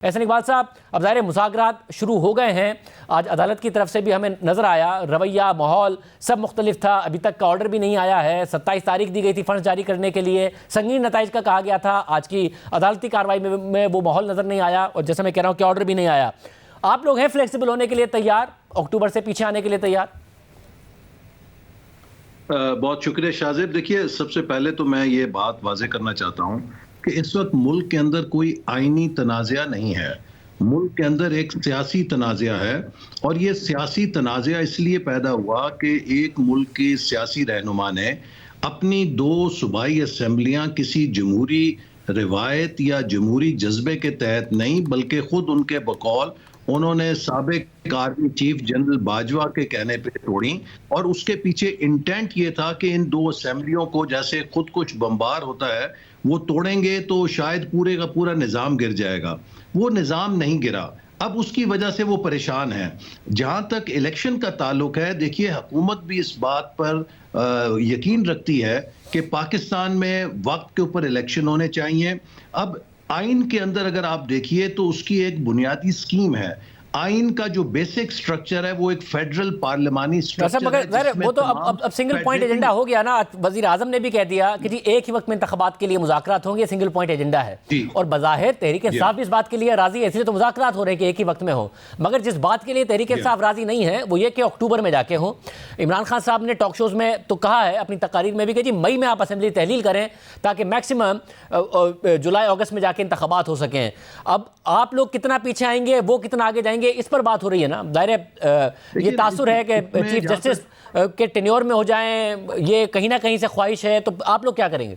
एहसन इकबाल साहब, अब ज़ाहिर मुज़ाकरात शुरू हो गए हैं। आज अदालत की तरफ से भी हमें नज़र आया, रवैया माहौल सब मुख्तलिफ था। अभी तक का ऑर्डर भी नहीं आया है। 27 तारीख दी गई थी फ़ंड जारी करने के लिए, संगीन नताइज का कहा गया था। आज की अदालती कार्रवाई में वो माहौल नज़र नहीं आया और जैसे मैं कह रहा हूँ कि ऑर्डर भी नहीं आया। आप लोग हैं फ्लेक्सिबल होने के लिए तैयार, अक्टूबर से पीछे आने के लिए तैयार? बहुत शुक्रिया शाहजेब। देखिए, सबसे पहले तो मैं ये बात वाजे करना चाहता हूँ कि इस वक्त मुल्क के अंदर कोई आईनी तनाज़ा नहीं है। मुल्क के अंदर एक सियासी तनाज़ा है और ये सियासी तनाज़ा इसलिए पैदा हुआ कि एक मुल्क के सियासी रहनुमा ने अपनी 2 सूबाई असम्बलियाँ किसी जमहूरी रिवायत या जमहूरी जज्बे के तहत नहीं, बल्कि खुद उनके बकौल उन्होंने साबिक आर्मी चीफ जनरल बाजवा के कहने पे तोड़ी। और उसके पीछे इंटेंट ये था कि इन 2 असेंबलियों को जैसे खुद कुछ बम्बार होता है, वो तोड़ेंगे तो शायद पूरे का पूरा निज़ाम गिर जाएगा। वो निज़ाम नहीं गिरा, अब उसकी वजह से वो परेशान है। जहां तक इलेक्शन का ताल्लुक है, देखिए, हुकूमत भी इस बात पर यकीन रखती है कि पाकिस्तान में वक्त के ऊपर इलेक्शन होने चाहिए। अब आइन के अंदर अगर आप देखिए तो उसकी एक बुनियादी स्कीम है। आइन का जो बेसिक स्ट्रक्चर है वो एक फेडरल पार्लिमानी स्ट्रक्चर है। वो तो अब सिंगल पॉइंट एजेंडा हो गया ना। वजीर आजम ने भी कह दिया कि जी एक ही वक्त में इंतखाबात के लिए मुज़ाकरात होंगे, सिंगल पॉइंट एजेंडा है। और बज़ाहिर तहरीक इंसाफ भी इस बात के लिए राजी है, इसलिए तो मुज़ाकरात हो रहे हैं कि एक ही वक्त में हो। मगर जिस बात के लिए तहरीक इंसाफ राजी नहीं है वो ये कि अक्टूबर में जाके हो। इमरान खान साहब ने टॉक शोज में तो कहा है, अपनी तकारीर में भी, कि जी मई में आप असेंबली तहलील करें ताकि मैक्सिमम जुलाई अगस्त में जाके इंतखाबात हो सकें। अब आप लोग कितना पीछे आएंगे, वो कितना आगे जाएंगे, इस पर बात हो रही है ना। जाहिर ये तासुर है कि चीफ जस्टिस के टेन्योर में हो जाएं, ये कहीं ना कहीं से ख्वाहिश है। तो आप लोग क्या करेंगे?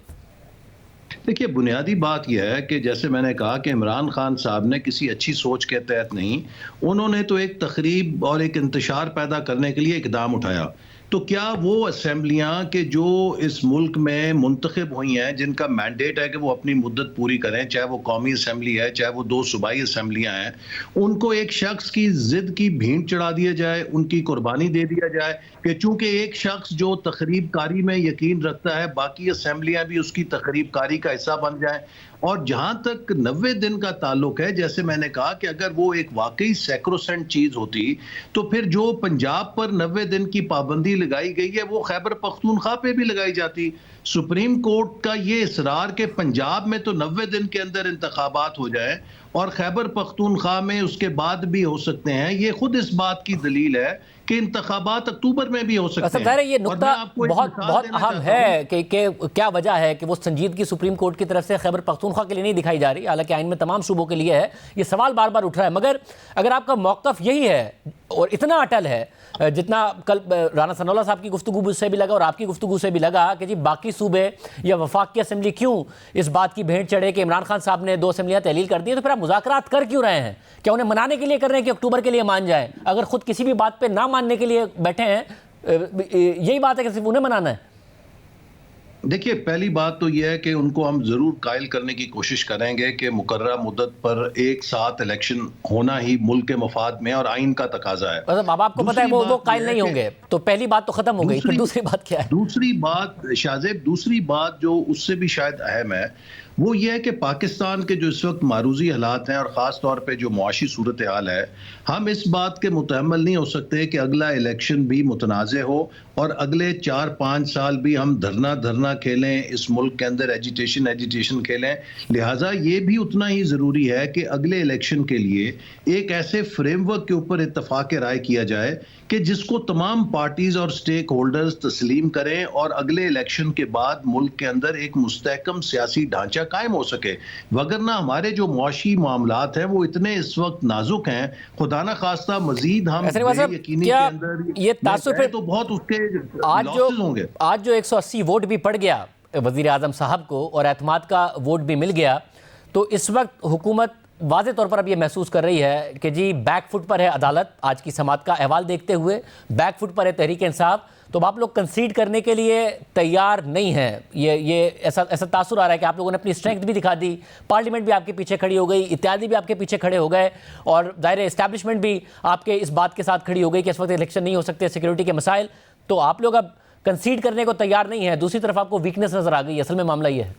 देखिए, बुनियादी बात यह है कि जैसे मैंने कहा कि इमरान खान साहब ने किसी अच्छी सोच के तहत नहीं, उन्होंने तो एक तकरीब और एक इंतशार पैदा करने के लिए इकदाम उठाया। तो क्या वो असेंबलियां कि जो इस मुल्क में मुंतखब हुई हैं, जिनका मैंडेट है कि वो अपनी मुद्दत पूरी करें, चाहे वो कौमी असेंबली है, चाहे वो 2 सूबाई असेंबलियां हैं, उनको एक शख्स की जिद की भींट चढ़ा दिया जाए, उनकी कुर्बानी दे दिया जाए कि चूंकि एक शख्स जो तकरीब कारी में यकीन रखता है, बाकी असेंबलियां भी उसकी तकरीब कारी का हिस्सा बन जाए। और जहां तक 90 दिन का ताल्लुक है, जैसे मैंने कहा कि अगर वो एक वाकई सैक्रोसेंट चीज होती तो फिर जो पंजाब पर 90 दिन की पाबंदी लगाई गई है वो खैबर पख्तूनख्वा पे भी लगाई जाती। सुप्रीम कोर्ट का ये इसरार कि पंजाब में तो 90 दिन के अंदर इंतखाबात हो जाए और खैबर पख्तूनख्वा में उसके बाद भी हो सकते हैं, ये खुद इस बात की दलील है कि इंतखाबात अक्टूबर में भी हो सकते हैं। ये नुक्ता बहुत बहुत अहम है कि क्या वजह है कि वो संजीदगी सुप्रीम कोर्ट की तरफ से खैबर पख्तूनख्वा के लिए नहीं दिखाई जा रही, हालांकि आइन में तमाम सूबों के लिए है। ये सवाल बार बार उठ रहा है। मगर अगर आपका मौक़िफ़ यही है और इतना अटल है, जितना कल राना सनाउल्लाह साहब की गुफ्तगू से भी लगा और आपकी गुफ्तगू से भी लगा कि जी बाकी सूबे या वफाक की असेंबली क्यों इस बात की भेंट चढ़े कि इमरान खान साहब ने 2 असेंबलियाँ तहलील कर दी है, तो फिर आप मुज़ाकरात कर क्यों रहे हैं? क्या उन्हें मनाने के लिए कर रहे हैं कि अक्टूबर के लिए मान जाए? अगर खुद किसी भी बात पर ना मानने के लिए बैठे हैं, यही बात है कि सिर्फ उन्हें मनाना है? देखिए, पहली बात तो यह है कि उनको हम जरूर कायल करने की कोशिश करेंगे कि मुकर्ररा मुद्दत पर एक साथ इलेक्शन होना ही मुल्क के मफाद में और आइन का तकाजा है। मतलब अब आपको पता है वो कायल नहीं होंगे, तो पहली बात तो खत्म हो गई। फिर दूसरी बात क्या है? दूसरी बात शाहजेब, दूसरी बात जो उससे भी शायद अहम है वो ये है कि पाकिस्तान के जो इस वक्त मारूजी हालात हैं और ख़ास तौर पे जो मुआशी सूरत हाल है, हम इस बात के मुतहम्मिल नहीं हो सकते कि अगला इलेक्शन भी मुतनाज़ हो और अगले 4-5 साल भी हम धरना खेलें, इस मुल्क के अंदर एजिटेशन खेलें। लिहाजा ये भी उतना ही ज़रूरी है कि अगले इलेक्शन के लिए एक ऐसे फ्रेमवर्क के ऊपर इत्तफाक राय किया जाए कि जिसको तमाम पार्टीज और स्टेक होल्डर्स तस्लीम करें और अगले इलेक्शन के बाद मुल्क के अंदर एक मुस्तहकम सियासी ढांचा कायम हो सके। वगरना हमारे जो मुआशी मामलात हैं वो इतने इस वक्त नाजुक हैं, खुदा ना खास्ता मजीद हम यकीनी के अंदर ये तासुर तो बहुत उसके लॉसेस होंगे। आज जो 180 वोट भी पड़ गया वजीर आजम साहब को और एतमाद का वोट भी मिल गया, तो इस वक्त हुकूमत वाज़े तौर पर अब ये महसूस कर रही है कि जी बैक फुट पर है अदालत। आज की समात का अहवाल देखते हुए बैक फुट पर है तहरीक इंसाफ। तो आप लोग कंसीड करने के लिए तैयार नहीं हैं। ये ऐसा तासुर आ रहा है कि आप लोगों ने अपनी स्ट्रेंथ भी दिखा दी, पार्लियामेंट भी आपके पीछे खड़ी हो गई, इत्यादि भी आपके पीछे खड़े हो गए और ज़ाहिर इस्टेब्लिशमेंट भी आपके इस बात के साथ खड़ी हो गई कि इस वक्त इलेक्शन नहीं हो सकते, सिक्योरिटी के मसाइल। तो आप लोग अब कंसीड करने को तैयार नहीं है। दूसरी तरफ आपको वीकनेस नज़र आ गई। असल में मामला ये है।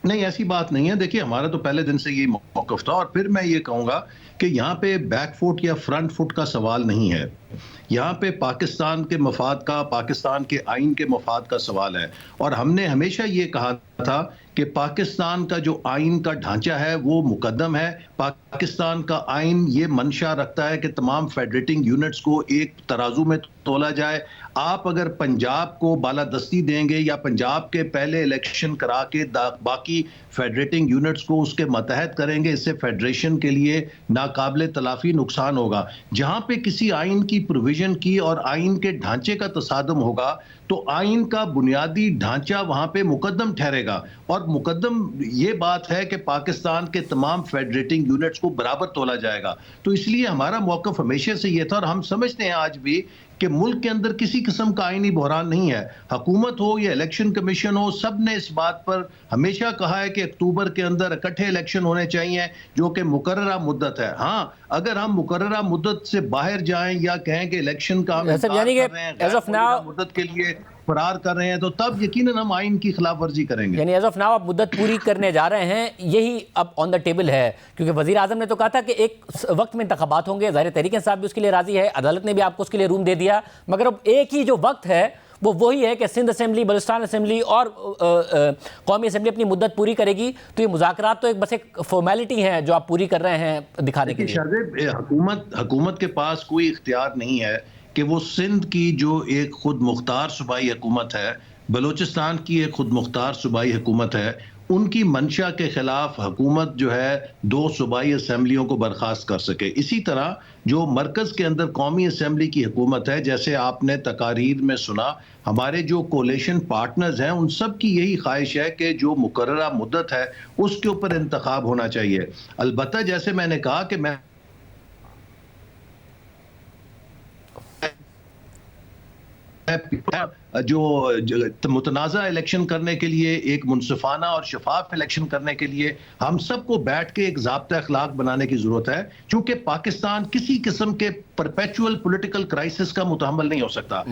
नहीं, ऐसी बात नहीं है। देखिए, हमारा तो पहले दिन से यही मौक़िफ़ था, और फिर मैं ये कहूँगा कि यहाँ पे बैक फुट या फ्रंट फुट का सवाल नहीं है। यहाँ पे पाकिस्तान के मफ़ाद का, पाकिस्तान के आइन के मफ़ाद का सवाल है, और हमने हमेशा ये कहा था कि पाकिस्तान का जो आइन का ढांचा है वो मुकद्दम है। पाकिस्तान का आइन ये मंशा रखता है कि तमाम फेडरेटिंग यूनिट्स को एक तराजू में तोला जाए। आप अगर पंजाब को बालादस्ती देंगे या पंजाब के पहले इलेक्शन करा के बाकी फेडरेटिंग यूनिट्स को उसके मतहत करेंगे, इससे फेडरेशन के लिए नाकाबिले तलाफी नुकसान होगा। जहां पे किसी आइन की प्रोविजन की और आइन के ढांचे का तसादम होगा, तो आइन का बुनियादी ढांचा वहां पे मुकद्दम ठहरेगा, और मुकद्दम ये बात है कि पाकिस्तान के तमाम फेडरेटिंग यूनिट्स को बराबर तोला जाएगा। तो इसलिए हमारा मौक़िफ़ हमेशा से ये था, और हम समझते हैं आज भी कि मुल्क के अंदर किसी किस्म का आईनी बहरान नहीं है। हुकूमत हो या इलेक्शन कमीशन हो, सब ने इस बात पर हमेशा कहा है कि अक्टूबर के अंदर इकट्ठे इलेक्शन होने चाहिए, जो कि मुकर्ररा मुद्दत है। हाँ, अगर हम मुकर्ररा मुद्दत से बाहर जाएं या कहें कि इलेक्शन का हम यानी कि एज ऑफ नाउ मुद्दत के लिए फरार कर रहे हैं, तो तब यकीनन हम आइन की खिलाफ वर्जी करेंगे। यानी एज ऑफ नाउ आप मुद्दत पूरी करने जा रहे हैं, यही अब ऑन द टेबल है, क्योंकि वजीर आजम ने तो कहा था कि एक वक्त में इंतखाबात होंगे। ज़ाहिर तहरीक इंसाफ भी उसके लिए राजी है, अदालत ने भी आपको उसके लिए रूम दे दिया, मगर अब एक ही जो वक्त है वो वही है कि सिंध असेंबली, बलूचिस्तान असेंबली और कौमी असेंबली अपनी मुद्दत पूरी करेगी। तो ये मुज़ाकरात तो बस एक फॉर्मेलिटी है जो आप पूरी कर रहे हैं दिखाने के लिए। शाहज़ेब, हुकूमत के पास कोई इख्तियार नहीं है कि वो सिंध की जो एक खुद मुख्तार सूबाई हुकूमत है, बलूचिस्तान की एक खुद मुख्तार सूबाई हुकूमत है, उनकी मंशा के खिलाफ हुकूमत जो है 2 सूबाई असेंबलियों को बर्खास्त कर सके। इसी तरह जो मरकज़ के अंदर कौमी असेंबली की हुकूमत है, जैसे आपने तकारीर में सुना, हमारे जो कोलिशन पार्टनर्स हैं उन सब की यही ख्वाहिश है कि जो मुकर्ररा मुद्दत है उसके ऊपर इंतखाब होना चाहिए। अलबत्ता जैसे मैंने कहा कि मैं जो मुतनाज़ा इलेक्शन करने के लिए, एक मुनसिफाना और शफाफ इलेक्शन करने के लिए हम सबको बैठ के एक ज़ाब्ता अखलाक बनाने की ज़रूरत है, क्योंकि पाकिस्तान किसी किस्म के परपेचुअल पॉलिटिकल क्राइसिस का मुतहम्मिल नहीं हो सकता।